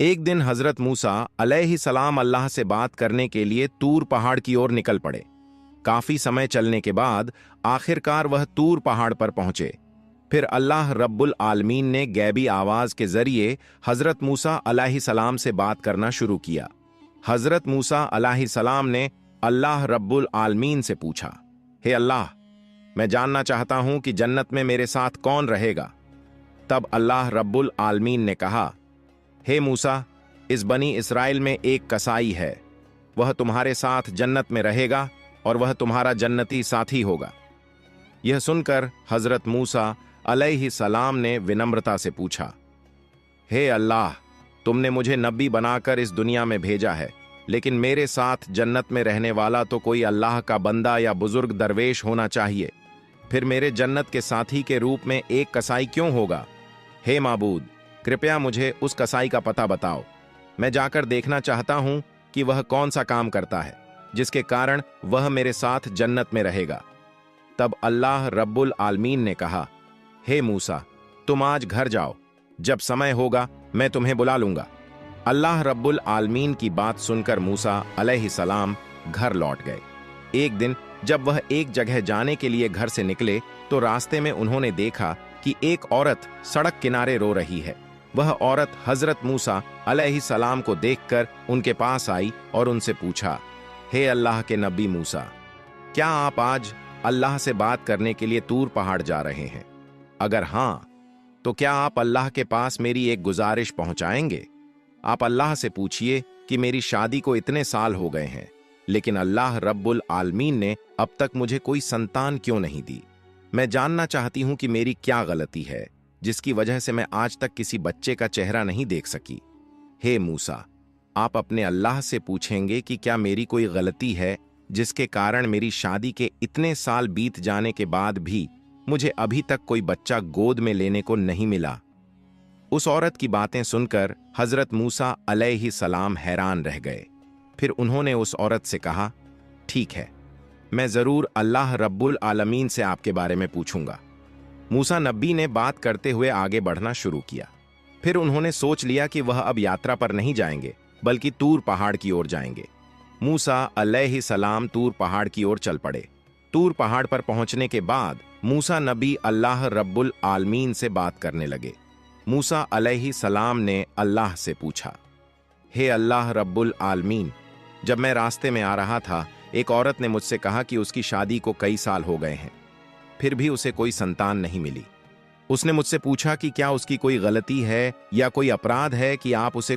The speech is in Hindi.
एक दिन हजरत मूसा अलैहिस्सलाम अल्लाह से बात करने के लिए तूर पहाड़ की ओर निकल पड़े। काफी समय चलने के बाद आखिरकार वह तूर पहाड़ पर पहुंचे। फिर अल्लाह रब्बुल आलमीन ने गैबी आवाज के जरिए हजरत मूसा अलैहिस्सलाम से बात करना शुरू किया। हजरत मूसा अलैहिस्सलाम ने अल्लाह रब्बुल आलमीन से पूछा, हे अल्लाह, मैं जानना चाहता हूं कि जन्नत में मेरे साथ कौन रहेगा। तब अल्लाह रब्बुल आलमीन ने कहा, हे मूसा, इस बनी इसराइल में एक कसाई है, वह तुम्हारे साथ जन्नत में रहेगा और वह तुम्हारा जन्नती साथी होगा। यह सुनकर हजरत मूसा अलैहिस्सलाम ने विनम्रता से पूछा, हे अल्लाह, तुमने मुझे नबी बनाकर इस दुनिया में भेजा है, लेकिन मेरे साथ जन्नत में रहने वाला तो कोई अल्लाह का बंदा या बुजुर्ग दरवेश होना चाहिए। फिर मेरे जन्नत के साथी के रूप में एक कसाई क्यों होगा? हे माबूद, कृपया मुझे उस कसाई का पता बताओ। मैं जाकर देखना चाहता हूं कि वह कौन सा काम करता है जिसके कारण वह मेरे साथ जन्नत में रहेगा। तब अल्लाह रब्बुल आलमीन ने कहा, हे मूसा, तुम आज घर जाओ, जब समय होगा मैं तुम्हें बुला लूंगा। अल्लाह रब्बुल आलमीन की बात सुनकर मूसा अलैहिस्सलाम घर लौट गए। एक दिन जब वह एक जगह जाने के लिए घर से निकले तो रास्ते में उन्होंने देखा कि एक औरत सड़क किनारे रो रही है। वह औरत हजरत मूसा अलैहिस्सलाम को देखकर उनके पास आई और उनसे पूछा, हे अल्लाह के नबी मूसा, क्या आप आज अल्लाह से बात करने के लिए तूर पहाड़ जा रहे हैं? अगर हां, तो क्या आप अल्लाह के पास मेरी एक गुजारिश पहुंचाएंगे? आप अल्लाह से पूछिए कि मेरी शादी को इतने साल हो गए हैं, लेकिन अल्लाह रब्बुल आलमीन ने अब तक मुझे कोई संतान क्यों नहीं दी। मैं जानना चाहती हूं कि मेरी क्या गलती है जिसकी वजह से मैं आज तक किसी बच्चे का चेहरा नहीं देख सकी। हे मूसा, आप अपने अल्लाह से पूछेंगे कि क्या मेरी कोई गलती है जिसके कारण मेरी शादी के इतने साल बीत जाने के बाद भी मुझे अभी तक कोई बच्चा गोद में लेने को नहीं मिला। उस औरत की बातें सुनकर हजरत मूसा अलैहिस्सलाम हैरान रह गए। फिर उन्होंने उस औरत से कहा, ठीक है, मैं जरूर अल्लाह रब्बुल आलमीन से आपके बारे में पूछूंगा। मूसा नबी ने बात करते हुए आगे बढ़ना शुरू किया। फिर उन्होंने सोच लिया कि वह अब यात्रा पर नहीं जाएंगे बल्कि तूर पहाड़ की ओर जाएंगे। मूसा अलैहिस्सलाम तूर पहाड़ की ओर चल पड़े। तूर पहाड़ पर पहुंचने के बाद मूसा नबी अल्लाह रब्बुल आलमीन से बात करने लगे। मूसा अलैहिस्सलाम ने अल्लाह से पूछा, हे अल्लाह रब्बुल आलमीन, जब मैं रास्ते में आ रहा था एक औरत ने मुझसे कहा कि उसकी शादी को कई साल हो गए हैं, फिर भी उसे कोई संतान नहीं मिली। उसने मुझसे पूछा कि क्या उसकी कोई गलती है या कोई अपराध है कि आप उसे